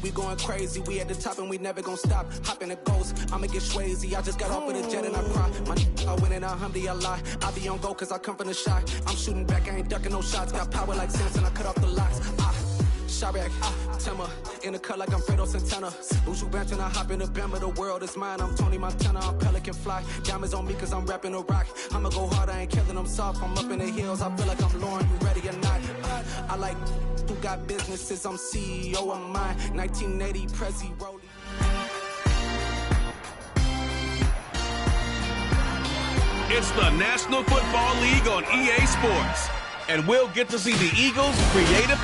We going crazy, we at the top and we never gonna stop. Hop in a ghost, I'ma get swayzy. I just got off with a jet and I cry. My I win in alhamdulillah. I be on go cause I come from the shot. I'm shooting back, I ain't ducking no shots. Got power like Samson, I cut off the locks. Shot back, Timmer, in the cut like I'm Fredo Santana. Ushu Banton, I hop in the Bama, the world is mine. I'm Tony Montana, I'm Pelican Fly. Diamonds on me cause I'm rapping a rock. I'ma go hard, I ain't killing them soft. I'm up in the hills, I feel like I'm Lauren, you ready or not? I like who got businesses, I'm CEO of mine. 1980 Prezi Rollie. It's the National Football League on EA Sports. And we'll get to see the Eagles' creative.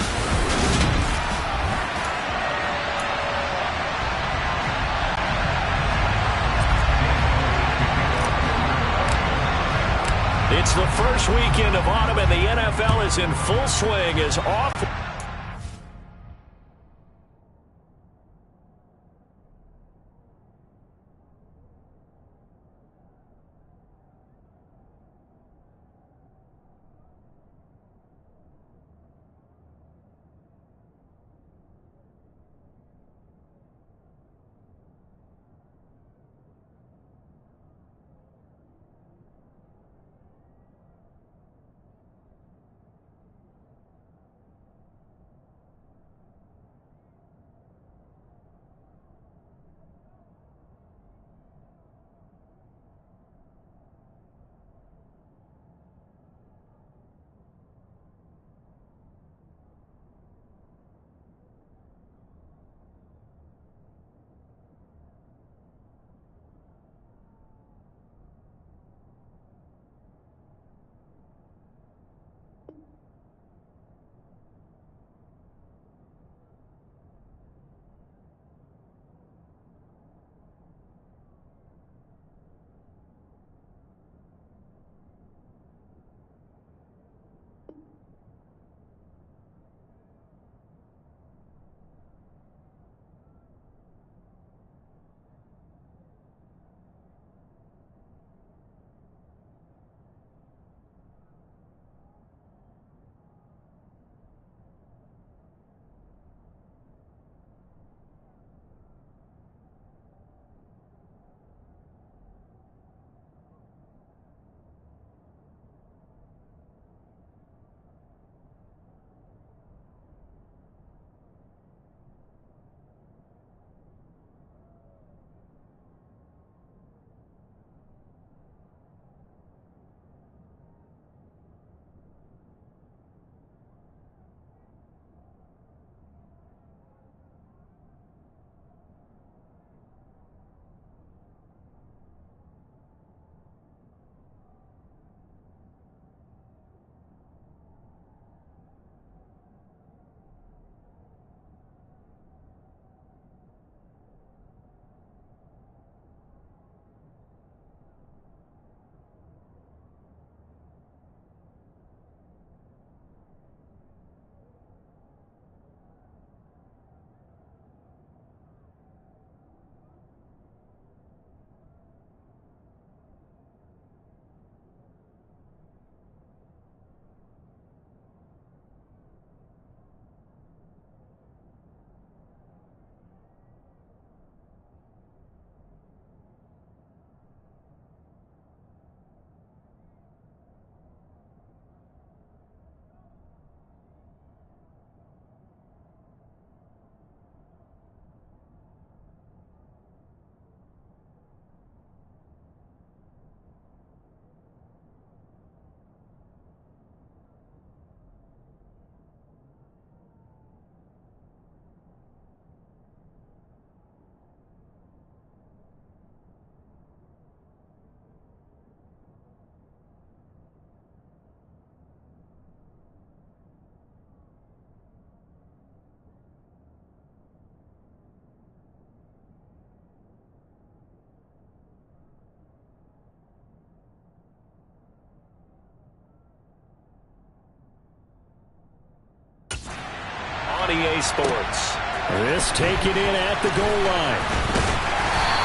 It's the first weekend of autumn, and the NFL is in full swing as off. EA Sports. This taken in at the goal line.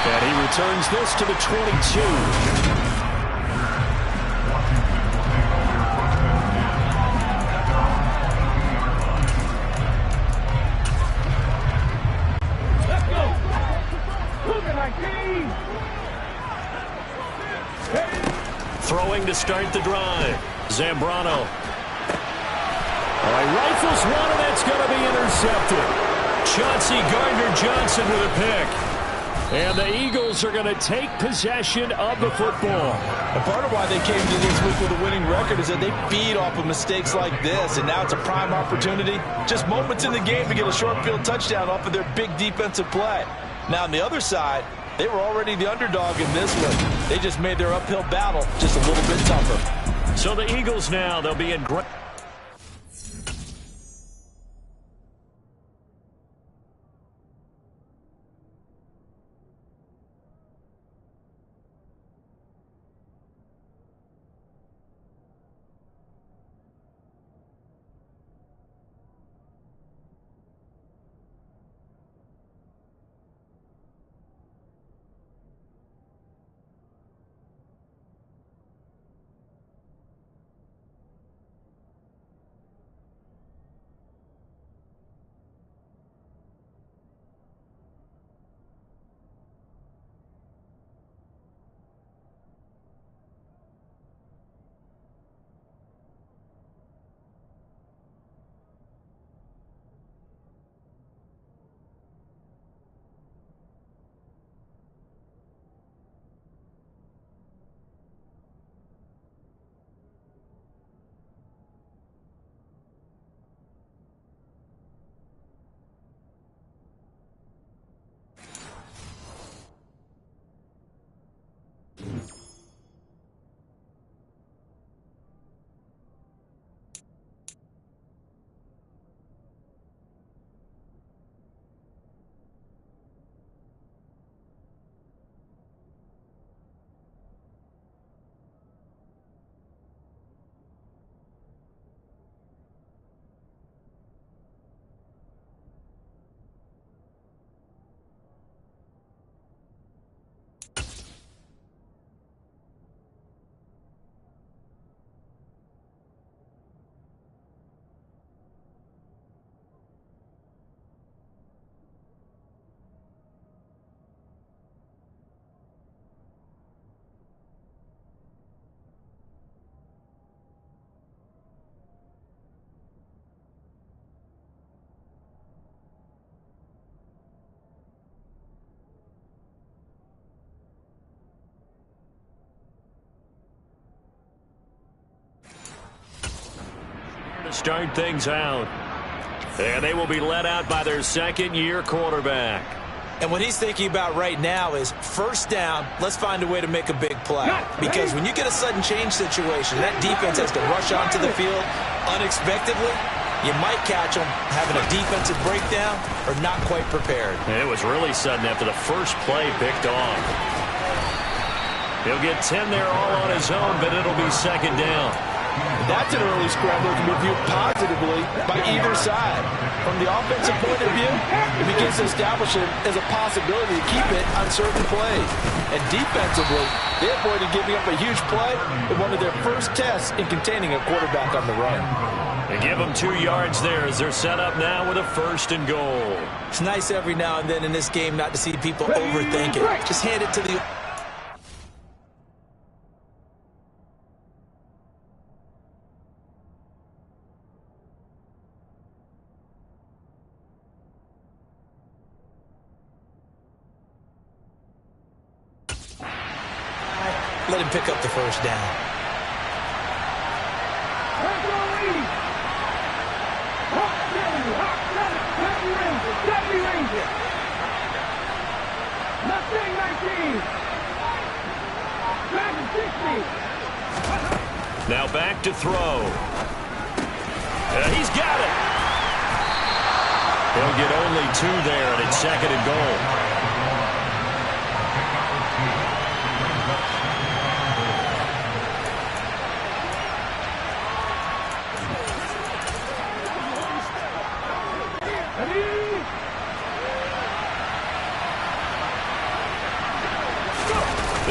And he returns this to the 22. Throwing to start the drive. Zambrano. Rifles one, and it's going to be intercepted. Chauncey Gardner-Johnson with a pick. And the Eagles are going to take possession of the football. And part of why they came to this week with a winning record is that they feed off of mistakes like this, and now it's a prime opportunity. Just moments in the game to get a short field touchdown off of their big defensive play. Now on the other side, they were already the underdog in this one. They just made their uphill battle just a little bit tougher. So the Eagles now, they'll be in great... Start things out. And they will be led out by their second-year quarterback. And what he's thinking about right now is first down, let's find a way to make a big play. Because when you get a sudden change situation, that defense has to rush onto the field unexpectedly. You might catch them having a defensive breakdown or not quite prepared. And it was really sudden after the first play picked off. He'll get 10 there all on his own, but it'll be second down. That's an early scramble that can be viewed positively by either side. From the offensive point of view, it begins to establish it as a possibility to keep it on certain plays. And defensively, they avoided giving up a huge play in one of their first tests in containing a quarterback on the run. They give them 2 yards there as they're set up now with a first and goal. It's nice every now and then in this game not to see people overthink it. Just hand it to the... Let him pick up the first down. Now back to throw. He's got it. He'll get only 2 there, and it's second and goal.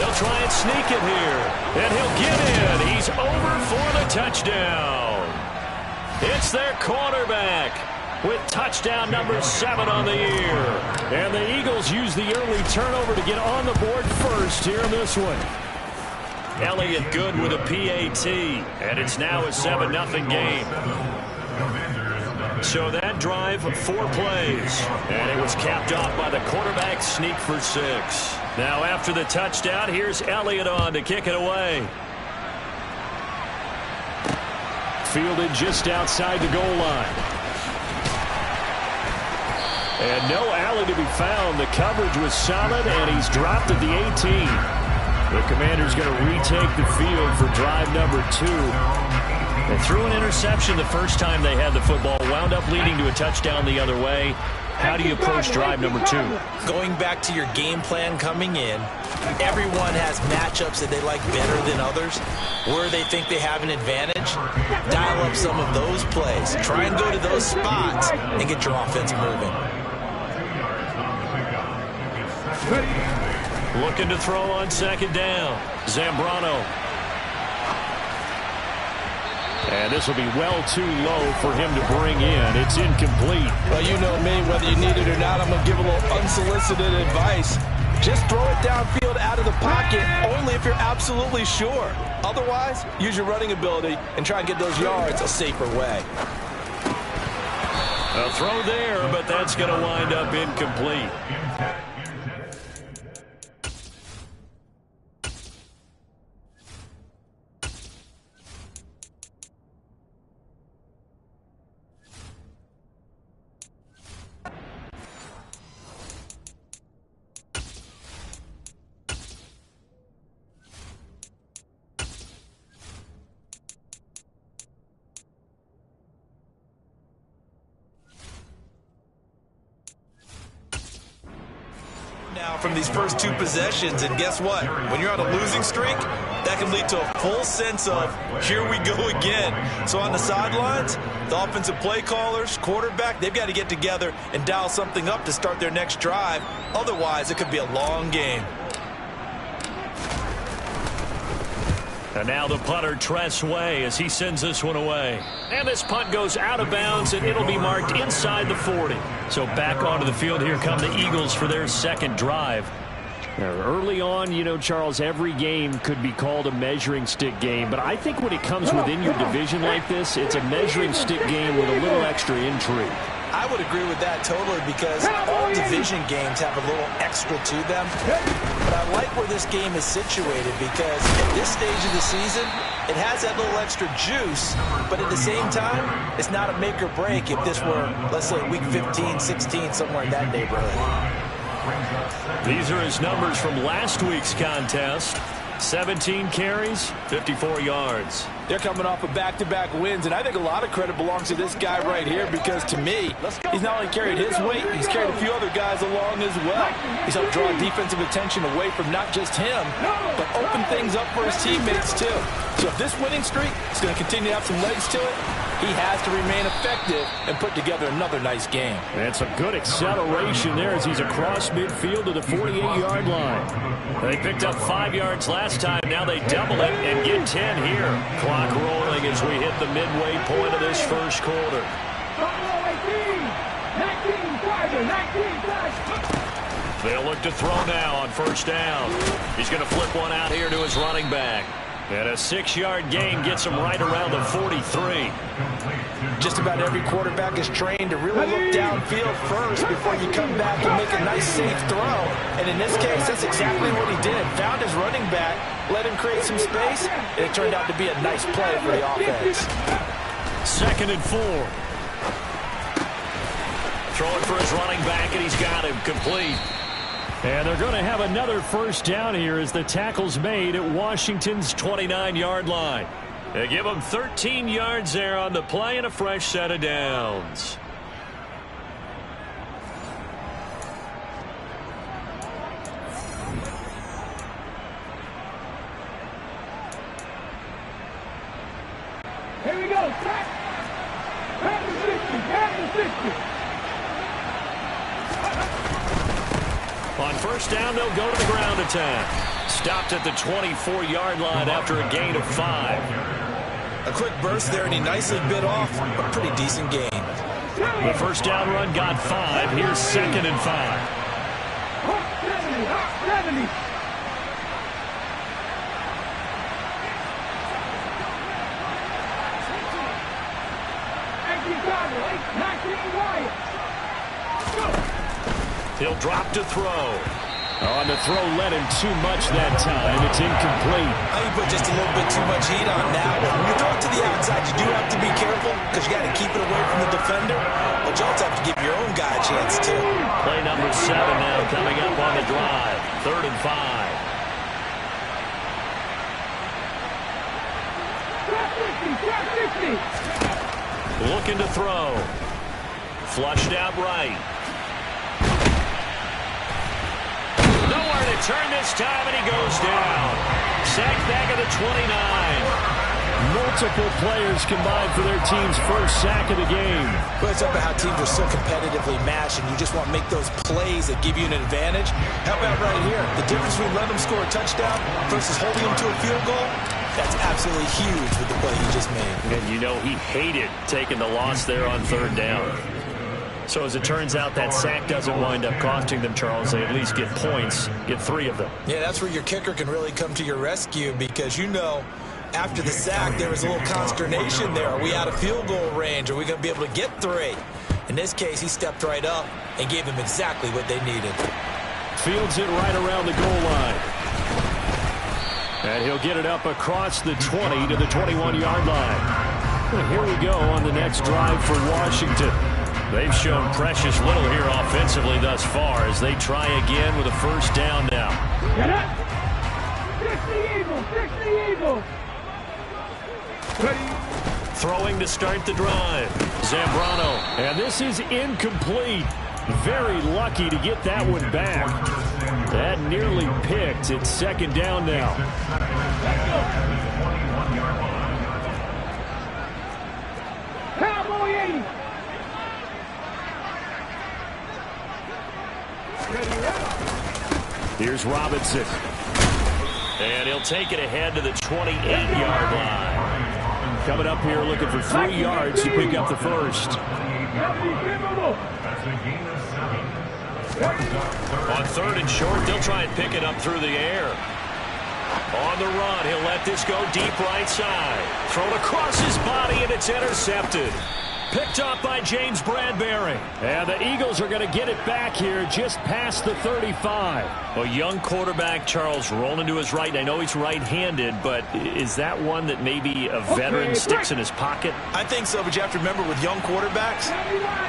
They'll try and sneak it here. And he'll get in. He's over for the touchdown. It's their quarterback with touchdown number 7 on the year. And the Eagles use the early turnover to get on the board first here in this one. Elliott good with a PAT. And it's now a 7-0 game. So that drive, 4 plays. And it was capped off by the quarterback sneak for 6. Now after the touchdown, here's Elliott on to kick it away. Fielded just outside the goal line. And no alley to be found. The coverage was solid, and he's dropped at the 18. The Commander's going to retake the field for drive number 2. They threw an interception the first time they had the football, wound up leading to a touchdown the other way. How do you approach drive number 2? Going back to your game plan coming in, everyone has matchups that they like better than others. Where they think they have an advantage, dial up some of those plays. Try and go to those spots and get your offense moving. Looking to throw on second down. Zambrano. And this will be well too low for him to bring in. It's incomplete. Well, you know me, whether you need it or not, I'm going to give a little unsolicited advice. Just throw it downfield out of the pocket, only if you're absolutely sure. Otherwise, use your running ability and try and get those yards a safer way. A throw there, but that's going to wind up incomplete. Now from these first 2 possessions, and guess what? When you're on a losing streak, that can lead to a full sense of, here we go again. So on the sidelines, the offensive play callers, quarterback, they've got to get together and dial something up to start their next drive. Otherwise, it could be a long game. And now the punter, Tress Way, as he sends this one away. And this punt goes out of bounds, and it'll be marked inside the 40. So back onto the field, here come the Eagles for their second drive. Now, early on, you know, Charles, every game could be called a measuring stick game. But I think when it comes within your division like this, it's a measuring stick game with a little extra intrigue. I would agree with that totally, because all division games have a little extra to them. But I like where this game is situated, because at this stage of the season, it has that little extra juice, but at the same time, it's not a make or break if this were, let's say, week 15, 16, somewhere in that neighborhood. These are his numbers from last week's contest. 17 carries, 54 yards. They're coming off of back-to-back wins, and I think a lot of credit belongs to this guy right here, because to me, he's not only carried his weight, he's carried a few other guys along as well. He's helped draw defensive attention away from not just him, but open things up for his teammates too. So if this winning streak is going to continue to have some legs to it, he has to remain effective and put together another nice game. And some good acceleration there as he's across midfield to the 48-yard line. They picked up 5 yards last time. Now they double it and get 10 here. Clock rolling as we hit the midway point of this first quarter. They'll look to throw now on first down. He's going to flip one out here to his running back. And a 6-yard gain gets him right around the 43. Just about every quarterback is trained to really look downfield first before you come back and make a nice, safe throw. And in this case, that's exactly what he did. Found his running back, let him create some space, and it turned out to be a nice play for the offense. 2nd and 4. Throwing for his running back, and he's got him complete. And they're going to have another first down here as the tackle's made at Washington's 29-yard line. They give them 13 yards there on the play and a fresh set of downs. Here we go. Back to 60. On first down, they'll go to the ground attack. stopped at the 24-yard line after a gain of 5. A quick burst there, and he nicely bit off a pretty decent gain. The first down run got 5. Here's 2nd and 5. 70. He'll drop to throw. On the throw, led him too much that time. It's incomplete. You put just a little bit too much heat on that one. When you throw it to the outside, you do have to be careful because you got to keep it away from the defender. But you also have to give your own guy a chance, too. Play number 7 now coming up on the drive. 3rd and 5. Looking to throw. Flushed out right. Nowhere to turn this time, and he goes down. Sacked back at the 29. Multiple players combined for their team's first sack of the game. Well, it's up to how teams are so competitively matched, and you just want to make those plays that give you an advantage. How about right here? The difference between letting them score a touchdown versus holding them to a field goal, that's absolutely huge with the play he just made. And you know he hated taking the loss there on 3rd down. So as it turns out, that sack doesn't wind up costing them, Charles. They at least get points, get 3 of them. Yeah, that's where your kicker can really come to your rescue because, you know, after the sack, there was a little consternation there. Are we out of field goal range? Are we going to be able to get 3? In this case, he stepped right up and gave them exactly what they needed. Fields it right around the goal line. And he'll get it up across the 20 to the 21-yard line. Well, here we go on the next drive for Washington. They've shown precious little here offensively thus far as they try again with a first down now. Get up! 60 Eagles! 60 Eagles! Ready? Throwing to start the drive. Zambrano. And this is incomplete. Very lucky to get that one back. That nearly picked. It's 2nd down now. Cowboy 80! Here's Robinson. And he'll take it ahead to the 28-yard line. Coming up here looking for 3 yards to pick up the first. On 3rd and short, they'll try and pick it up through the air. On the run, he'll let this go deep right side. Thrown across his body, and it's intercepted. Picked up by James Bradbury. And the Eagles are going to get it back here just past the 35. A young quarterback, Charles, rolling to his right. I know he's right-handed, but is that one that maybe a veteran sticks in his pocket? I think so, but you have to remember with young quarterbacks,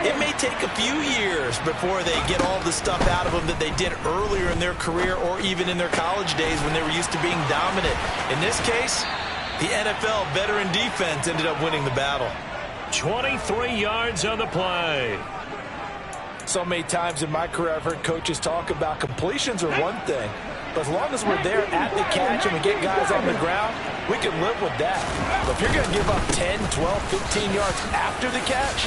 it may take a few years before they get all the stuff out of them that they did earlier in their career or even in their college days when they were used to being dominant. In this case, the NFL veteran defense ended up winning the battle. 23 yards on the play. So many times in my career, I've heard coaches talk about completions are one thing. But as long as we're there at the catch and we get guys on the ground, we can live with that. But if you're going to give up 10, 12, 15 yards after the catch,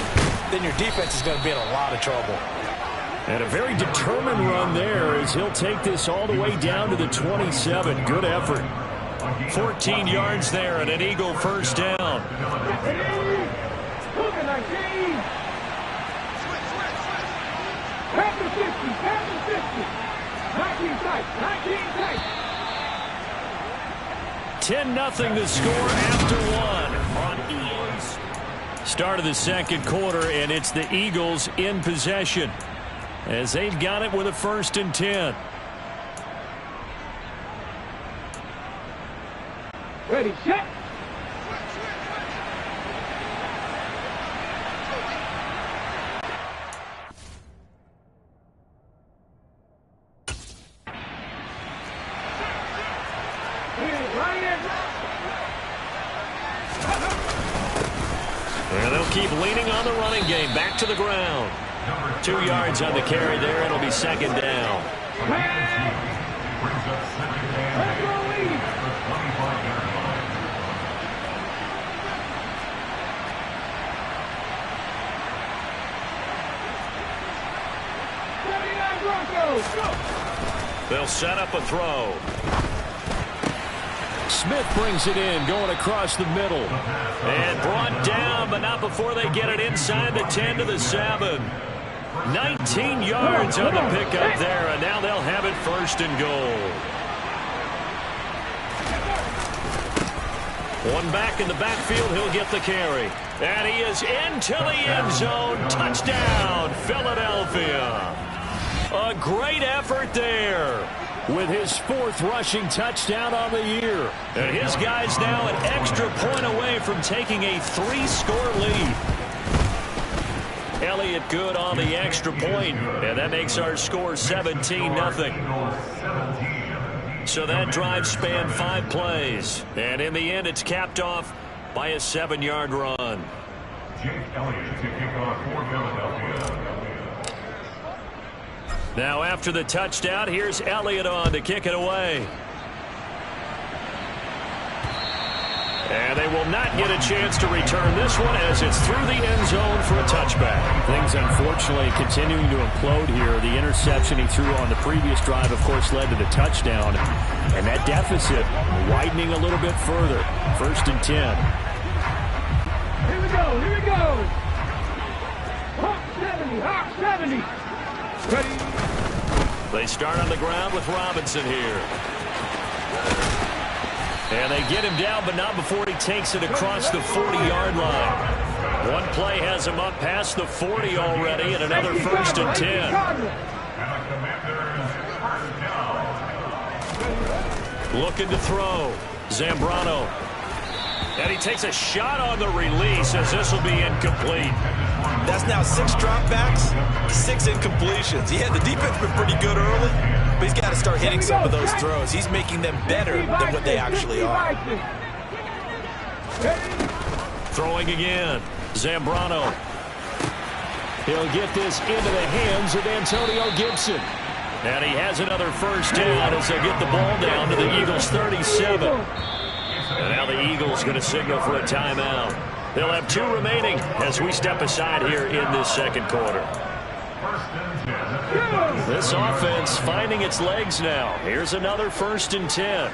then your defense is going to be in a lot of trouble. And a very determined run there as he'll take this all the way down to the 27. Good effort. 14 yards there and an Eagle first down. Look at 19! Pass the 50! Pass the 50! 19 tight! 19 tight! 10-0 the score after one on EA's. Start of the second quarter, and it's the Eagles in possession as they've got it with a 1st and 10. Ready, set! And they'll keep leaning on the running game. Back to the ground. 2 yards on the carry there. It'll be 2nd down. They'll set up a throw. Smith brings it in, going across the middle. And brought down, but not before they get it inside the 10 to the 7. 19 yards on the pickup there, and now they'll have it 1st and goal. One back in the backfield, he'll get the carry. And he is into the end zone. Touchdown, Philadelphia. A great effort there with his 4th rushing touchdown on the year. And his guy's now an extra point away from taking a 3-score lead. Elliott good on the extra point, and that makes our score 17-0. So that drive spanned 5 plays, and in the end it's capped off by a 7-yard run. Now after the touchdown, here's Elliott on to kick it away. And they will not get a chance to return this one as it's through the end zone for a touchback. Things unfortunately continuing to implode here. The interception he threw on the previous drive, of course, led to the touchdown. And that deficit widening a little bit further. 1st and 10. Here we go, here we go. Hawk 70, Hawk 70. Ready? They start on the ground with Robinson here. And they get him down, but not before he takes it across the 40-yard line. One play has him up past the 40 already, and another 1st and 10. Looking to throw. Zambrano. And he takes a shot on the release as this will be incomplete. That's now 6 dropbacks, 6 incompletions. Yeah, the defense has been pretty good early, but he's got to start hitting some of those throws. He's making them better than what they actually are. Throwing again. Zambrano. He'll get this into the hands of Antonio Gibson. And he has another 1st down as they get the ball down to the Eagles' 37. And now the Eagles going to signal for a timeout. They'll have 2 remaining as we step aside here in this 2nd quarter. This offense finding its legs now. Here's another 1st and 10.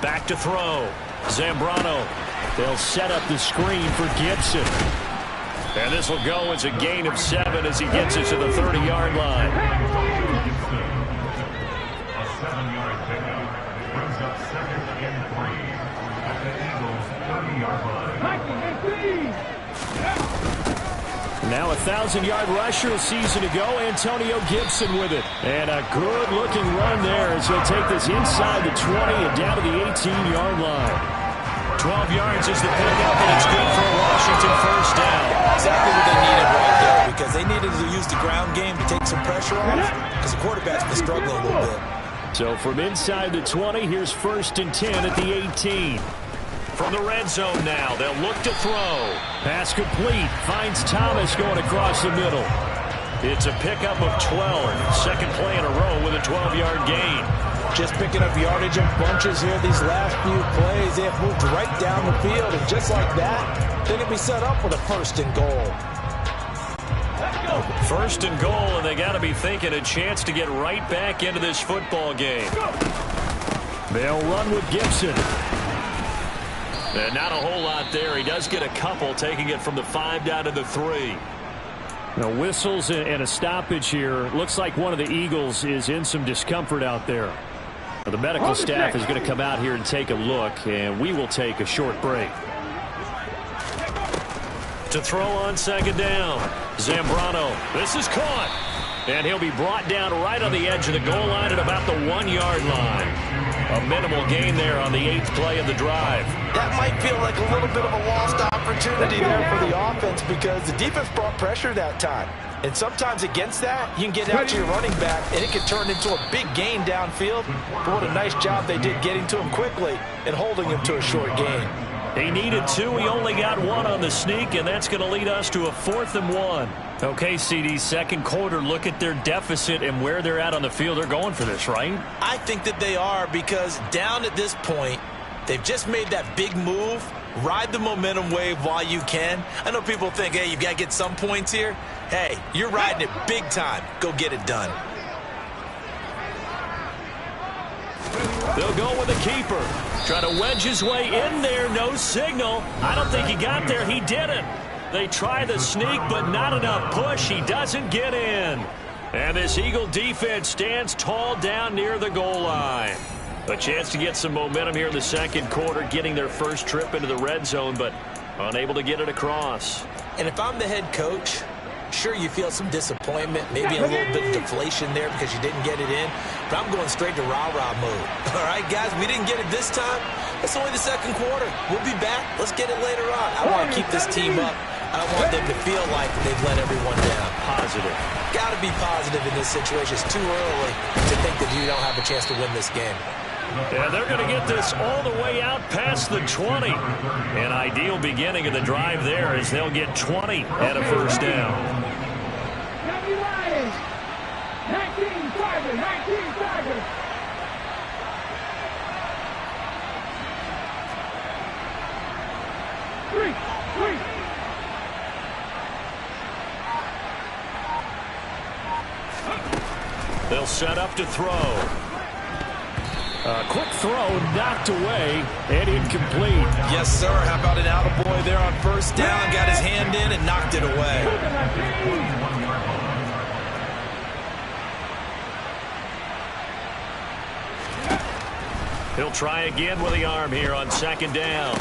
Back to throw. Zambrano. They'll set up the screen for Gibson. And this will go as a gain of 7 as he gets it to the 30-yard line. A 7-yard pickup brings up 2nd and 3 at the Eagles' 30-yard line. Now a 1,000-yard rusher a season ago, Antonio Gibson with it. And a good-looking run there as he'll take this inside the 20 and down to the 18-yard line. 12 yards is the pickup, and it's good for a Washington 1st down. Exactly what they needed right there, because they needed to use the ground game to take some pressure off, because the quarterback's been struggling a little bit. So from inside the 20, here's 1st and 10 at the 18. From the red zone now, they'll look to throw. Pass complete. Finds Thomas going across the middle. It's a pickup of 12. 2nd play in a row with a 12-yard gain. Just picking up yardage in bunches here these last few plays. They have moved right down the field, and just like that, they can be set up with a 1st and goal. 1st and goal, and they got to be thinking a chance to get right back into this football game. They'll run with Gibson. And not a whole lot there. He does get a couple, taking it from the 5 down to the 3. Now whistles and a stoppage here. Looks like one of the Eagles is in some discomfort out there. The medical staff is going to come out here and take a look, and we will take a short break. To throw on 2nd down. Zambrano. This is caught. And he'll be brought down right on the edge of the goal line at about the 1-yard line. A minimal gain there on the 8th play of the drive. That might feel like a little bit of a lost opportunity there for the offense, because the defense brought pressure that time. And sometimes against that, you can get out to your running back, and it can turn into a big gain downfield. But what a nice job they did getting to him quickly and holding him to a short gain. He needed 2. He only got 1 on the sneak, and that's going to lead us to a 4th and 1. Okay, CD, 2nd quarter, look at their deficit and where they're at on the field. They're going for this, right? I think that they are, because down at this point, they've just made that big move. Ride the momentum wave while you can. I know people think, hey, you've got to get some points here. Hey, you're riding it big time. Go get it done. They'll go with a keeper. Trying to wedge his way in there. No signal. I don't think he got there. He didn't. They try the sneak, but not enough push. He doesn't get in. And this Eagle defense stands tall down near the goal line. A chance to get some momentum here in the second quarter, getting their first trip into the red zone, but unable to get it across. And if I'm the head coach, sure, you feel some disappointment, maybe a little bit of deflation there because you didn't get it in, but I'm going straight to rah-rah mode. All right, guys, we didn't get it this time. It's only the second quarter. We'll be back. Let's get it later on. I want to keep this team up. I don't want them to feel like they've let everyone down. Positive. Got to be positive in this situation. It's too early to think that you don't have a chance to win this game. Yeah, they're going to get this all the way out past the 20. An ideal beginning of the drive there as they'll get 20 and a first down. 19 Tigers, 19 Tigers. Three. They'll set up to throw. Quick throw knocked away and incomplete. Yes, sir. How about an attaboy there on first down? Got his hand in and knocked it away. He'll try again with the arm here on second down.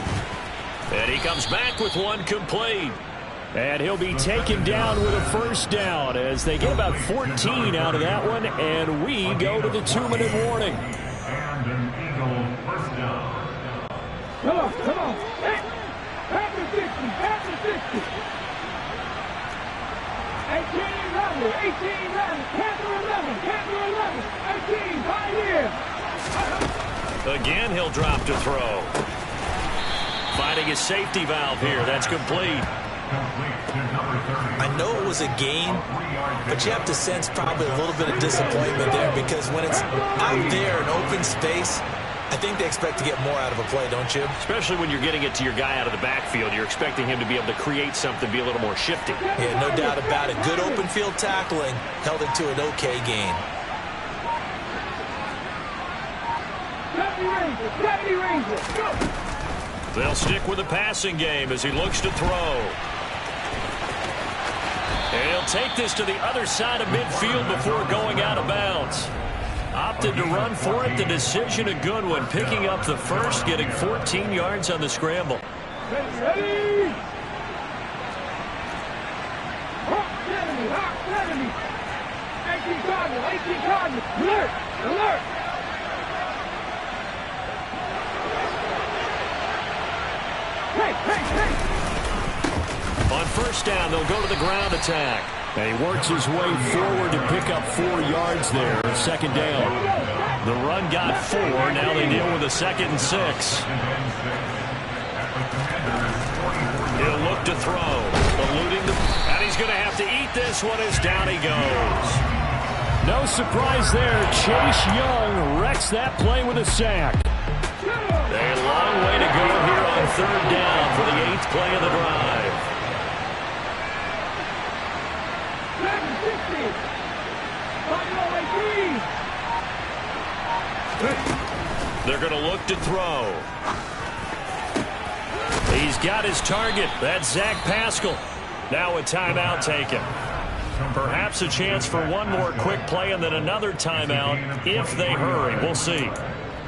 And he comes back with one complete. And he'll be taken down with a first down as they get about 14 out of that one, and we go to the 2-minute warning. And an Eagle first down. Come on. After 60. 18 Riley, Panther 11, 18 Pioneer. Again, he'll drop to throw. Finding his safety valve here. That's complete. I know it was a gain, but you have to sense probably a little bit of disappointment there because when it's out there in open space, I think they expect to get more out of a play, don't you? Especially when you're getting it to your guy out of the backfield. You're expecting him to be able to create something, be a little more shifty. Yeah, no doubt about it. Good open field tackling held it to an okay gain. 70 Rangers, go! They'll stick with the passing game as he looks to throw. And he'll take this to the other side of midfield before going out of bounds. Opted to run for it. The decision a good one. Picking up the first, getting 14 yards on the scramble. Ready! Hawk 70. 18 Cardinals. Alert! Hey! On first down, they'll go to the ground attack. And he works his way forward to pick up 4 yards there. Second down. The run got 4. Now they deal with a 2nd and 6. He'll look to throw. Eluding the... And he's going to have to eat this one as down he goes. No surprise there. Chase Young wrecks that play with a sack. A long way to go here on third down for the 8th play of the drive. They're going to look to throw. He's got his target. That's Zach Pascal. Now a timeout taken. Perhaps a chance for one more quick play and then another timeout if they hurry. We'll see.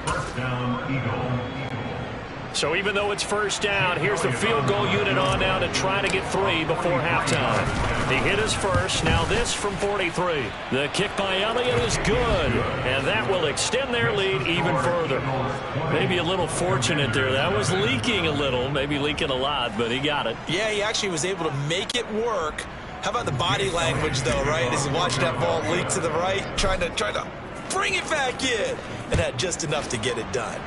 First down, Eagle. So even though it's first down, here's the field goal unit on now to try to get 3 before halftime. He hit his first. Now this from 43. The kick by Elliott is good, and that will extend their lead even further. Maybe a little fortunate there. That was leaking a little, maybe leaking a lot, but he got it. Yeah, he actually was able to make it work. How about the body language, though, right? As he watched that ball leak to the right, trying to bring it back in, and had just enough to get it done.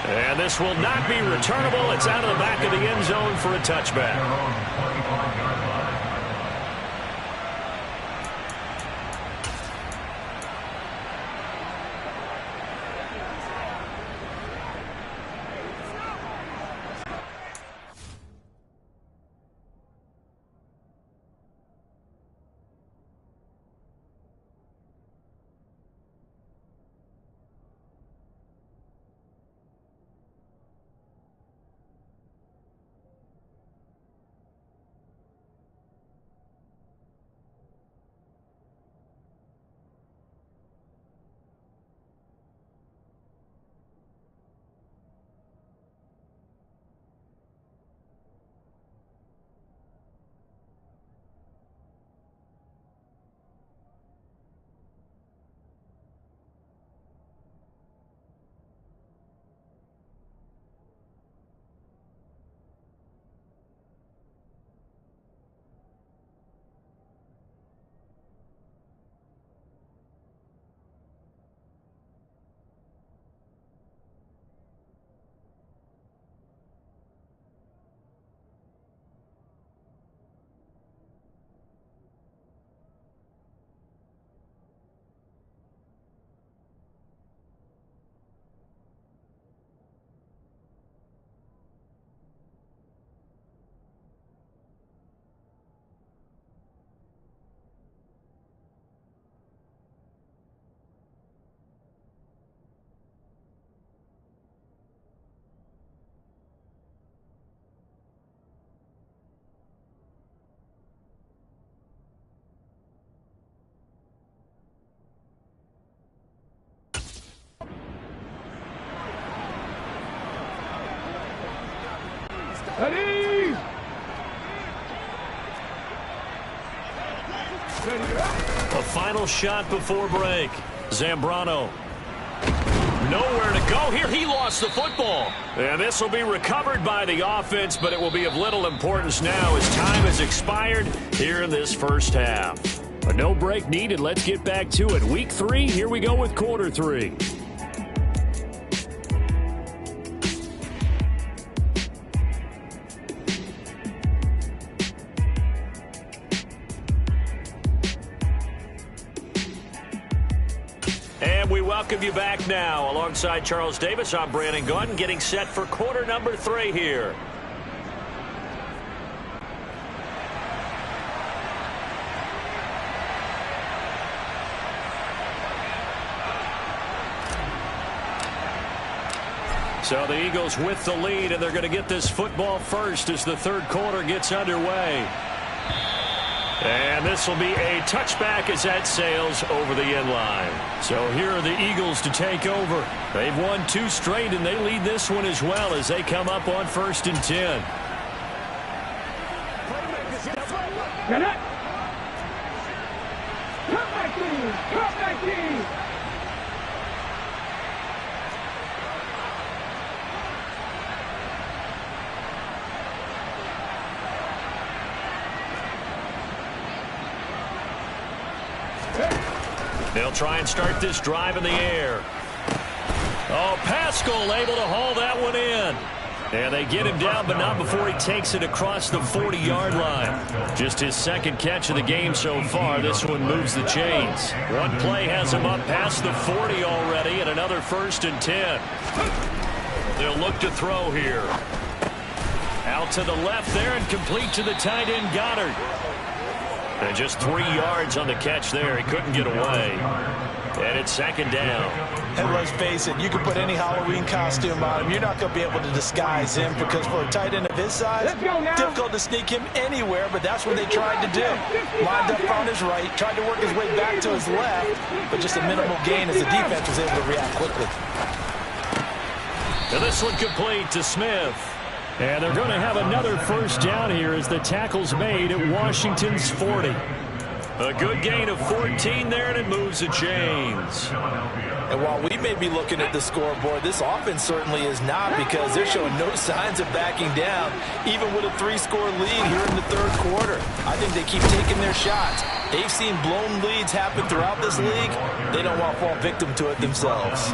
And this will not be returnable. It's out of the back of the end zone for a touchback. final shot before break. Zambrano. Nowhere to go here. He lost the football. And this will be recovered by the offense, but it will be of little importance now as time has expired here in this first half. But no break needed. Let's get back to it. Week 3, here we go with quarter 3. And we welcome you back now. Alongside Charles Davis, I'm Brandon Gunn, getting set for quarter number 3 here. So the Eagles with the lead, and they're going to get this football first as the third quarter gets underway. And this will be a touchback as that sails over the end line. So here are the Eagles to take over. They've won 2 straight, and they lead this one as well as they come up on 1st and 10. They'll try and start this drive in the air. Oh, Pascal able to haul that one in. And they get him down, but not before he takes it across the 40-yard line. Just his second catch of the game so far. This one moves the chains. One play has him up past the 40 already, and another 1st and 10. They'll look to throw here. Out to the left there and complete to the tight end Goddard. And just 3 yards on the catch there. He couldn't get away. And it's 2nd down. And let's face it, you can put any Halloween costume on him. You're not going to be able to disguise him because for a tight end of his size, difficult to sneak him anywhere, but that's what they tried to do. Lined up on his right, tried to work his way back to his left, but just a minimal gain as the defense was able to react quickly. And this one complete to Smith. And they're going to have another 1st down here as the tackle's made at Washington's 40. A good gain of 14 there, and it moves the chains. And while we may be looking at the scoreboard, this offense certainly is not, because they're showing no signs of backing down, even with a 3-score lead here in the 3rd quarter. I think they keep taking their shots. They've seen blown leads happen throughout this league. They don't want to fall victim to it themselves.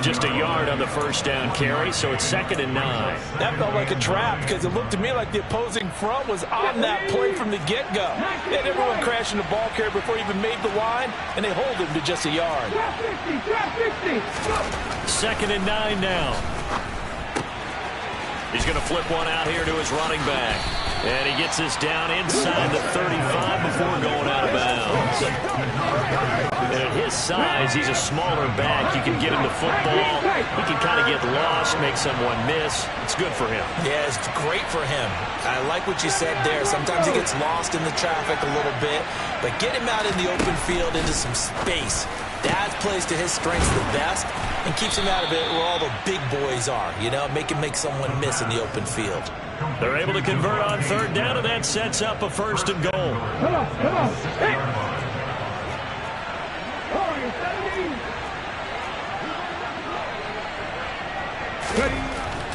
Just a yard on the 1st down carry, so it's 2nd and 9. That felt like a trap because it looked to me like the opposing front was on that play from the get-go. They had everyone crashing the ball carrier before he even made the line, and they hold him to just a yard. 2nd and 9 now. He's going to flip one out here to his running back. And he gets this down inside the 35 before going out of bounds. And at his size, he's a smaller back. You can get him the football. He can kind of get lost, make someone miss. It's good for him. Yeah, it's great for him. I like what you said there. Sometimes he gets lost in the traffic a little bit, but get him out in the open field into some space. That plays to his strengths the best and keeps him out of it where all the big boys are. You know, make someone miss in the open field. They're able to convert on 3rd down, and that sets up a 1st and goal. Come on. Hey.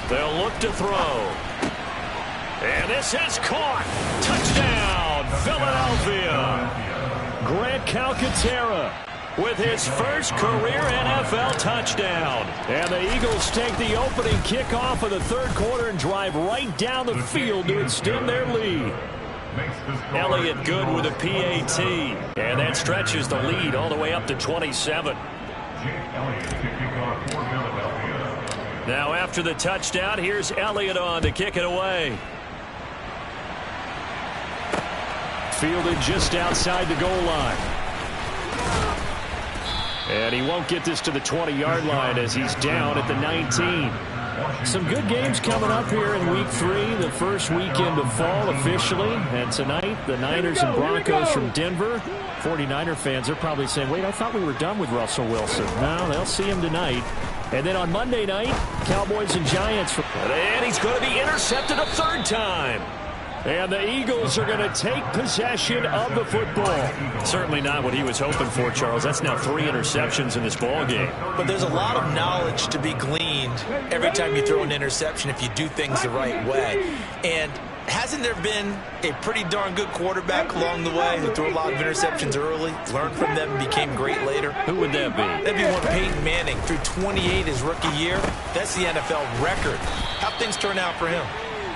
They'll look to throw. And this is caught. Touchdown, Philadelphia. Grant Calcaterra with his first career NFL touchdown. And the Eagles take the opening kickoff of the 3rd quarter and drive right down the field to extend their lead. Elliott good with a PAT. And that stretches the lead all the way up to 27. Now after the touchdown, here's Elliott on to kick it away. Fielded just outside the goal line. And he won't get this to the 20-yard line as he's down at the 19. Some good games coming up here in Week 3, the first weekend of fall officially. And tonight, the Niners and Broncos from Denver. 49er fans are probably saying, wait, I thought we were done with Russell Wilson. No, they'll see him tonight. And then on Monday night, Cowboys and Giants. And he's going to be intercepted a 3rd time. And the Eagles are going to take possession of the football. Certainly not what he was hoping for, Charles. That's now 3 interceptions in this ball game. But there's a lot of knowledge to be gleaned every time you throw an interception if you do things the right way. And hasn't there been a pretty darn good quarterback along the way who threw a lot of interceptions early, learned from them, and became great later? Who would that be? That'd be one Peyton Manning. Threw 28 his rookie year. That's the NFL record. How'd things turn out for him?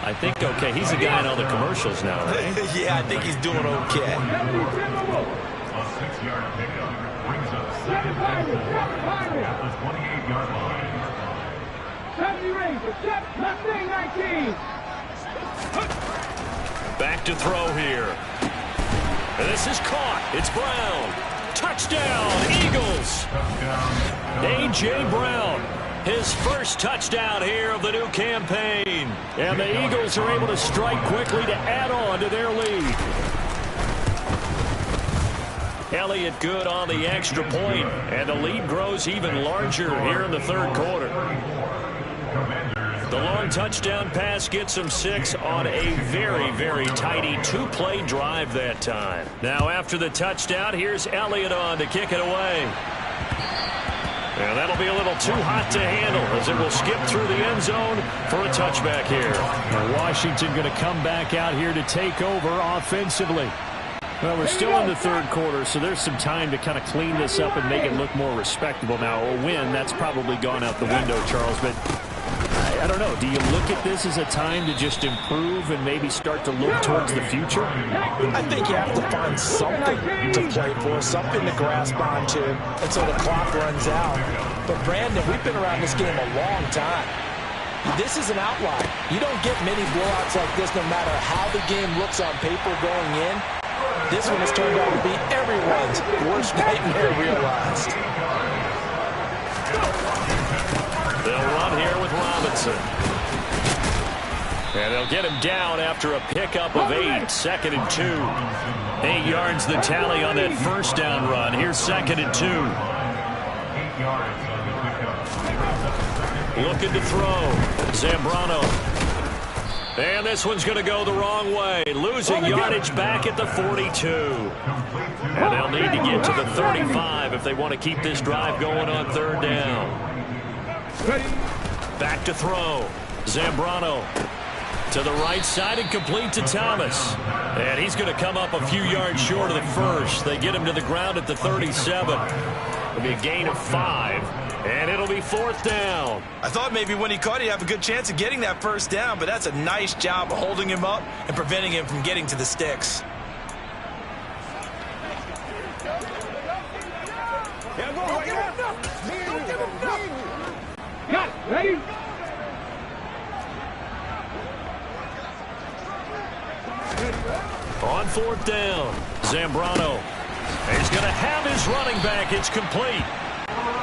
I think okay. He's a guy in all the commercials now, right? Yeah, I think he's doing okay. A 6-yard pickup brings up 2nd and 4 at the 28-yard line. 70 Rangers, Mustang 19. Back to throw here. And this is caught. It's Brown. Touchdown, Eagles. A.J. Brown. His first touchdown here of the new campaign. And the Eagles are able to strike quickly to add on to their lead. Elliott good on the extra point, and the lead grows even larger here in the 3rd quarter. The long touchdown pass gets him 6 on a very, very tidy 2-play drive that time. Now after the touchdown, here's Elliott on to kick it away. And that'll be a little too hot to handle as it will skip through the end zone for a touchback here. Now Washington going to come back out here to take over offensively. Well, we're still in the 3rd quarter, so there's some time to kind of clean this up and make it look more respectable. Now, a win, that's probably gone out the window, Charles, but I don't know. Do you look at this as a time to just improve and maybe start to look towards the future? I think you have to find something to play for, something to grasp onto until the clock runs out. But, Brandon, we've been around this game a long time. This is an outlier. You don't get many blowouts like this no matter how the game looks on paper going in. This one has turned out to be everyone's worst nightmare realized. They'll run here with Robinson. And they'll get him down after a pickup of 8. 2nd and 2. 8 yards the tally on that first down run. Here's 2nd and 2. 8 yards on the pickup. Looking to throw. Zambrano. And this one's going to go the wrong way. Losing yardage back at the 42. And they'll need to get to the 35 if they want to keep this drive going on 3rd down. Back to throw. Zambrano to the right side and complete to Thomas. And he's going to come up a few yards short of the first. They get him to the ground at the 37. It'll be a gain of 5. And it'll be 4th down. I thought maybe when he caught it, he'd have a good chance of getting that first down, but that's a nice job of holding him up and preventing him from getting to the sticks. Got it. Ready? On 4th down, Zambrano. He's going to have his running back. It's complete.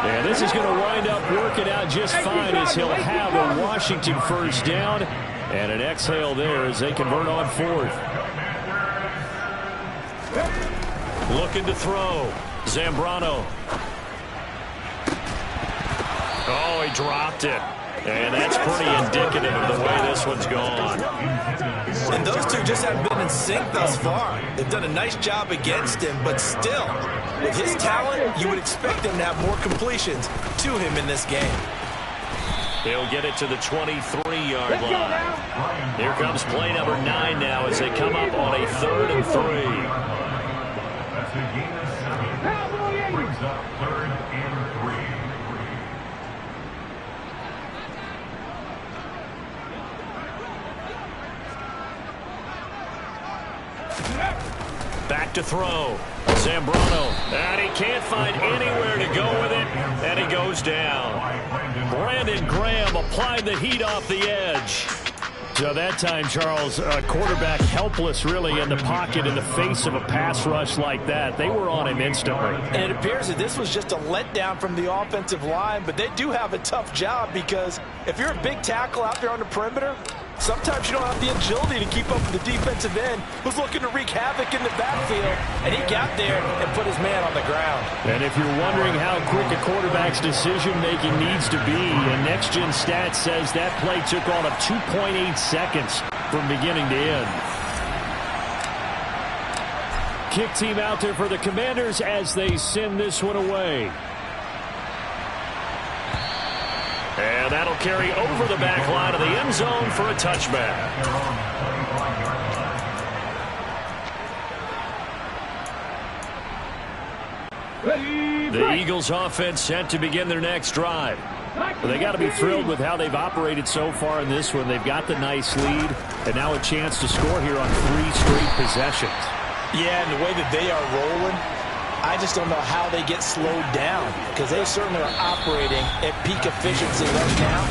And this is going to wind up working out just fine as he'll have a Washington first down. And an exhale there as they convert on 4th. Looking to throw. Zambrano. Oh, he dropped it. And that's pretty indicative of the way this one's gone. And those two just haven't been in sync thus far. They've done a nice job against him, but still, with his talent, you would expect them to have more completions to him in this game. They'll get it to the 23-yard line. Here comes play number 9 now as they come up on a 3rd and 3. That's a gain of 7. Brings up 3rd and 3. Back to throw. Zambrano. And he can't find anywhere to go with it. And he goes down. Brandon Graham applied the heat off the edge. So that time, Charles, quarterback helpless really in the pocket in the face of a pass rush like that. They were on him instantly. And it appears that this was just a letdown from the offensive line, but they do have a tough job because if you're a big tackle out there on the perimeter, sometimes you don't have the agility to keep up with the defensive end who's looking to wreak havoc in the backfield, and he got there and put his man on the ground. And if you're wondering how quick a quarterback's decision-making needs to be, and Next Gen Stats says that play took on 2.8 seconds from beginning to end. kick team out there for the Commanders as they send this one away. And that'll carry over the back line of the end zone for a touchback. The Eagles offense set to begin their next drive. Well, they got to be thrilled with how they've operated so far in this one. They've got the nice lead, and now a chance to score here on 3 straight possessions. Yeah, and the way that they are rolling, I just don't know how they get slowed down, because they certainly are operating at peak efficiency right now.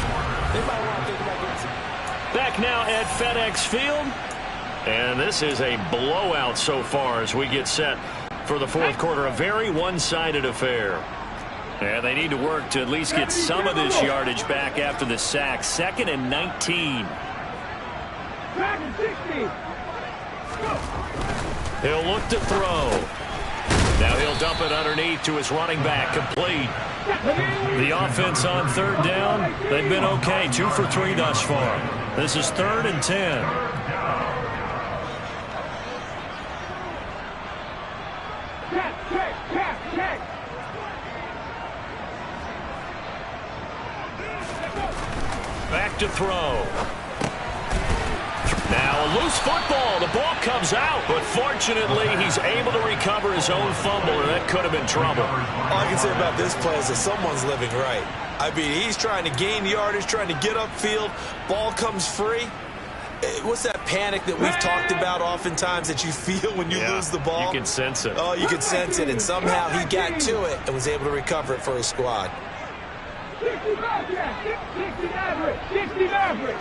They might want to think about getting some... Back now at FedEx Field, and this is a blowout so far as we get set for the fourth quarter. A very one-sided affair. And they need to work to at least get some of this yardage back after the sack. 2nd and 19. He'll look to throw. Now he'll dump it underneath to his running back. Complete. The offense on 3rd down, they've been okay. 2 for 3 thus far. This is 3rd and 10. Back to throw. Now a loose football. The ball comes out, but fortunately he's able to recover his own fumble, or that could have been trouble. All I can say about this play is that someone's living right. I mean, he's trying to gain yardage, trying to get upfield. Ball comes free. What's that panic that we've talked about oftentimes that you feel when you lose the ball? You can sense it. Oh, you can sense it, and somehow he got to it and was able to recover it for his squad. 60 Maverick.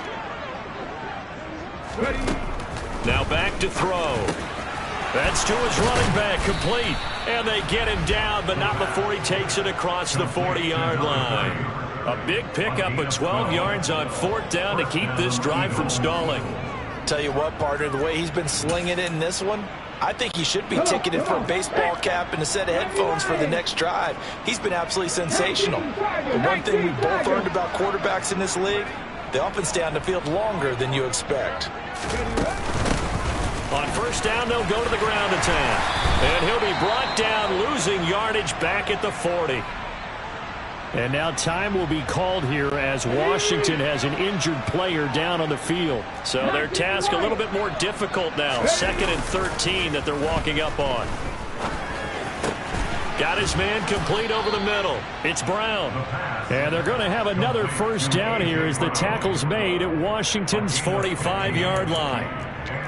Now back to throw. That's to his running back, complete. And they get him down, but not before he takes it across the 40-yard line. A big pickup of 12 yards on 4th down to keep this drive from stalling. Tell you what, partner, the way he's been slinging it in this one, I think he should be ticketed for a baseball cap and a set of headphones for the next drive. He's been absolutely sensational. The one thing we both learned about quarterbacks in this league, they often stay on the field longer than you expect. On 1st down, they'll go to the ground attack. And he'll be brought down, losing yardage back at the 40. And now time will be called here as Washington has an injured player down on the field. So their task a little bit more difficult now. 2nd and 13 that they're walking up on. Got his man complete over the middle. It's Brown. And they're going to have another 1st down here as the tackle's made at Washington's 45-yard line.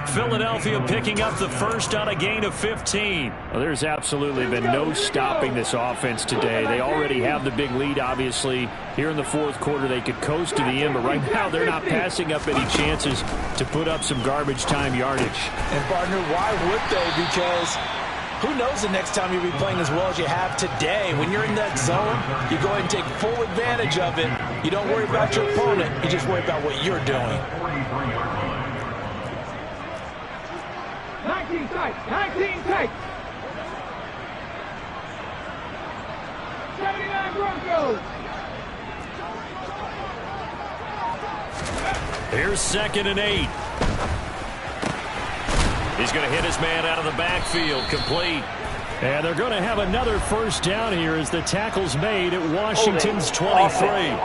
Philadelphia picking up the 1st on a gain of 15. Well, there's absolutely been no stopping this offense today. They already have the big lead, obviously. Here in the 4th quarter, they could coast to the end, but right now they're not passing up any chances to put up some garbage time yardage. And, partner, why would they? Because who knows the next time you'll be playing as well as you have today. When you're in that zone, you go ahead and take full advantage of it. You don't worry about your opponent. You just worry about what you're doing. 19 tight. 79 Broncos. Here's 2nd and 8. He's going to hit his man out of the backfield, complete. And they're going to have another 1st down here as the tackle's made at Washington's 23.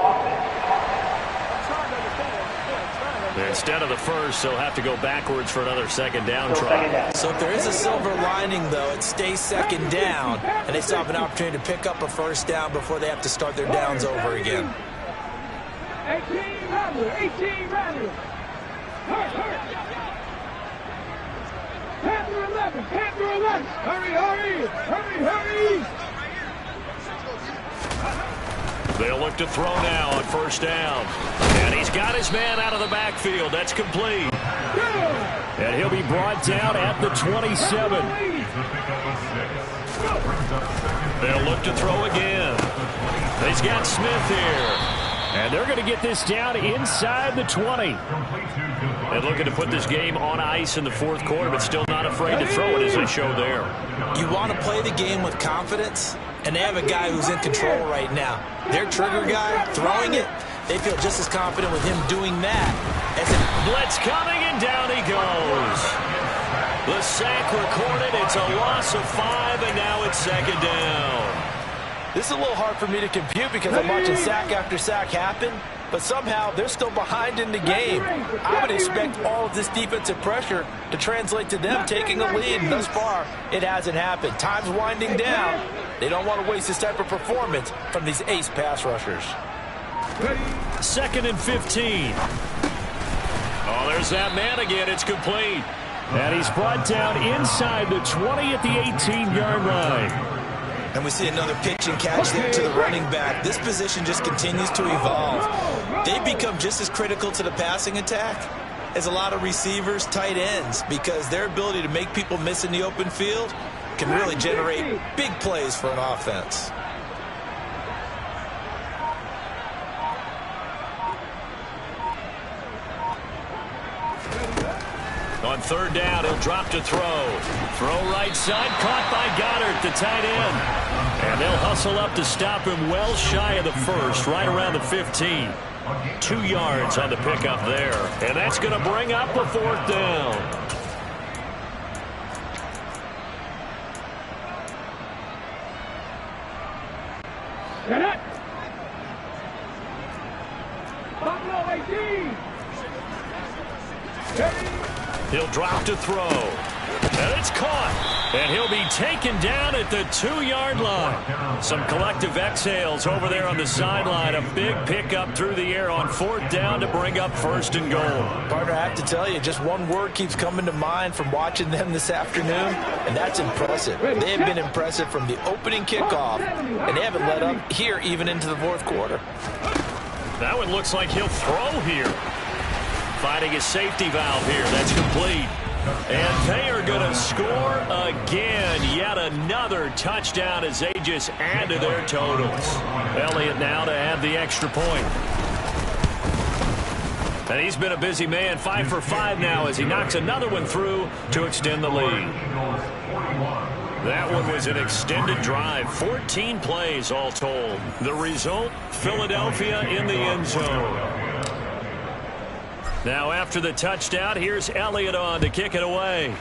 Instead of the 1st, they'll have to go backwards for another 2nd down try. So if there is a silver lining, though, it stays 2nd down, and they still have an opportunity to pick up a 1st down before they have to start their downs over again. 18 Rattler. Panther 11. Hurry. They'll look to throw now on 1st down. And he's got his man out of the backfield. That's complete. And he'll be brought down at the 27. They'll look to throw again. He's got Smith here. And they're going to get this down inside the 20. And looking to put this game on ice in the 4th quarter, but still not afraid to throw it as they show there. You want to play the game with confidence, and they have a guy who's in control right now. Their trigger guy throwing it, they feel just as confident with him doing that as if... Blitz coming, and down he goes. The sack recorded. It's a loss of 5, and now it's second down. This is a little hard for me to compute because I'm watching sack after sack happen, but somehow they're still behind in the game. I would expect all of this defensive pressure to translate to them taking a lead, and thus far, it hasn't happened. Time's winding down. They don't want to waste this type of performance from these ace pass rushers. 2nd and 15. Oh, there's that man again. It's complete. And he's brought down inside the 20 at the 18-yard line. And we see another pitch and catch there to the running back. This position just continues to evolve. They become just as critical to the passing attack as a lot of receivers, tight ends, because their ability to make people miss in the open field can really generate big plays for an offense. On 3rd down, he'll drop to throw. Throw right side, caught by Goddard, the tight end. And they'll hustle up to stop him well shy of the first, right around the 15. 2 yards on the pickup there. And that's going to bring up a 4th down. Get it! Buffalo 18! He'll drop to throw. And it's caught. And he'll be taken down at the 2-yard line. Some collective exhales over there on the sideline. A big pickup through the air on 4th down to bring up 1st and goal. Partner, I have to tell you, just one word keeps coming to mind from watching them this afternoon, and that's impressive. They have been impressive from the opening kickoff, and they haven't let up here even into the 4th quarter. That one looks like he'll throw here. Finding his safety valve here. That's complete. And they are going to score again. Yet another touchdown as they just add to their totals. Elliott now to add the extra point. And he's been a busy man. 5 for 5 now as he knocks another one through to extend the lead. That one was an extended drive. 14 plays all told. The result, Philadelphia in the end zone. Now after the touchdown, here's Elliott on to kick it away.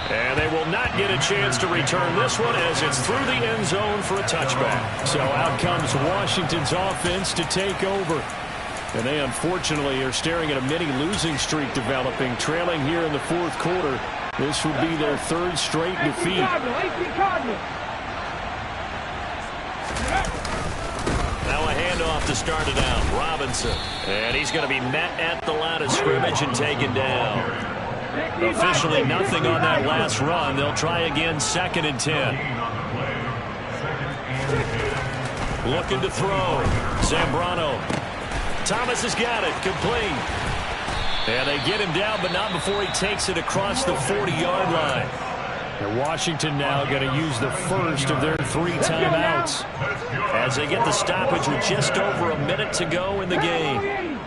And they will not get a chance to return this one as it's through the end zone for a touchback. So out comes Washington's offense to take over. And they unfortunately are staring at a mini losing streak developing, trailing here in the 4th quarter. This would be their 3rd straight defeat. Now a handoff to start it out. Robinson. And he's going to be met at the line of scrimmage and taken down. Officially nothing on that last run. They'll try again 2nd and 10. Looking to throw. Zambrano. Thomas has got it. Complete. And they get him down, but not before he takes it across the 40-yard line. And Washington now going to use the first of their 3 timeouts as they get the stoppage with just over a minute to go in the game.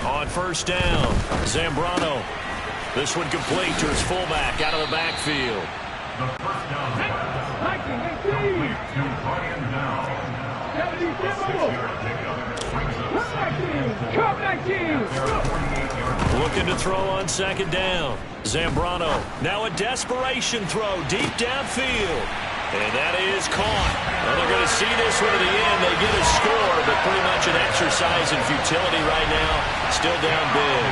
On 1st down, Zambrano. This one complete to his fullback out of the backfield. Looking to throw on 2nd down. Zambrano. Now a desperation throw deep downfield. And that is caught. Well, they're going to see this one to the end. They get a score, but pretty much an exercise in futility right now. Still down big.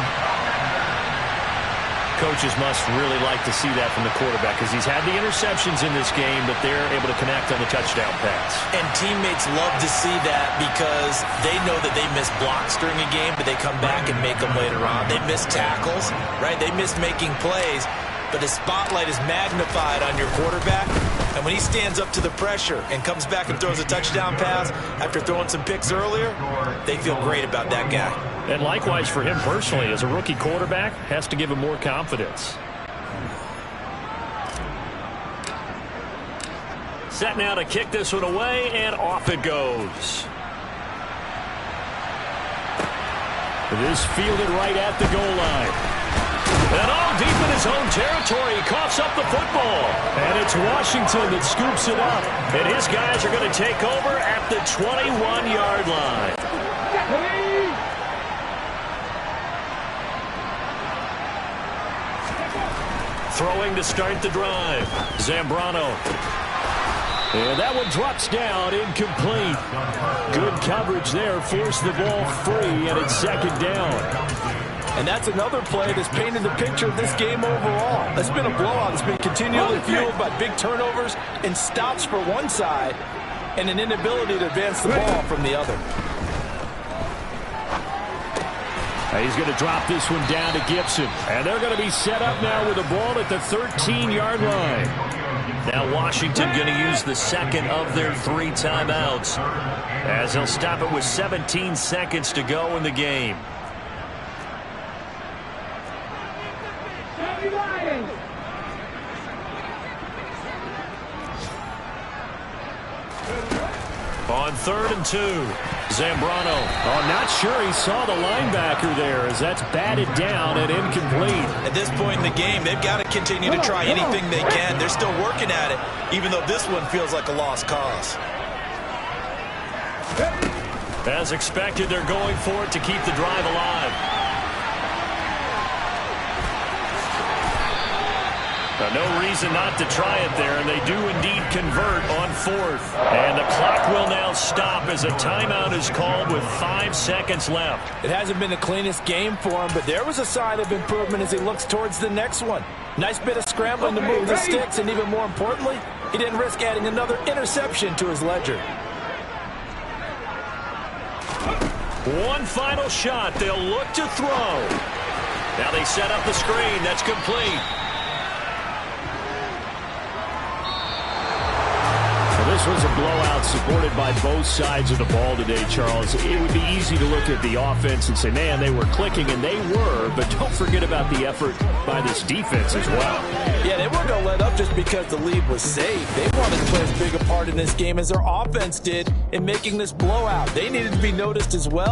Coaches must really like to see that from the quarterback because he's had the interceptions in this game, but they're able to connect on the touchdown pass. And teammates love to see that because they know that they miss blocks during a game, but they come back and make them later on. They miss tackles, right? They miss making plays, but the spotlight is magnified on your quarterback. And when he stands up to the pressure and comes back and throws a touchdown pass after throwing some picks earlier, they feel great about that guy. And likewise for him personally, as a rookie quarterback, has to give him more confidence. Set now to kick this one away, and off it goes. This fielded right at the goal line. And all deep in his own territory, he coughs up the football. And it's Washington that scoops it up. And his guys are going to take over at the 21-yard line. Throwing to start the drive. Zambrano. And that one drops down, incomplete. Good coverage there, forced the ball free, and it's second down. And that's another play that's painted the picture of this game overall. It's been a blowout. It's been continually fueled by big turnovers and stops for one side and an inability to advance the ball from the other. He's going to drop this one down to Gibson. And they're going to be set up now with the ball at the 13-yard line. Now Washington going to use the second of their 3 timeouts as they'll stop it with 17 seconds to go in the game. On 3rd and 2, Zambrano. Oh, not sure he saw the linebacker there as that's batted down and incomplete. At this point in the game, they've got to continue to try anything they can. They're still working at it, even though this one feels like a lost cause. As expected, they're going for it to keep the drive alive. No reason not to try it there, and they do indeed convert on 4th. And the clock will now stop as a timeout is called with 5 seconds left. It hasn't been the cleanest game for him, but there was a sign of improvement as he looks towards the next one. Nice bit of scrambling to move the sticks, and even more importantly, he didn't risk adding another interception to his ledger. One final shot. They'll look to throw. Now they set up the screen. That's complete. This was a blowout supported by both sides of the ball today, Charles. It would be easy to look at the offense and say, man, they were clicking, and they were, but don't forget about the effort by this defense as well. Yeah, they weren't going to let up just because the lead was safe. They wanted to play as big a part in this game as their offense did in making this blowout. They needed to be noticed as well.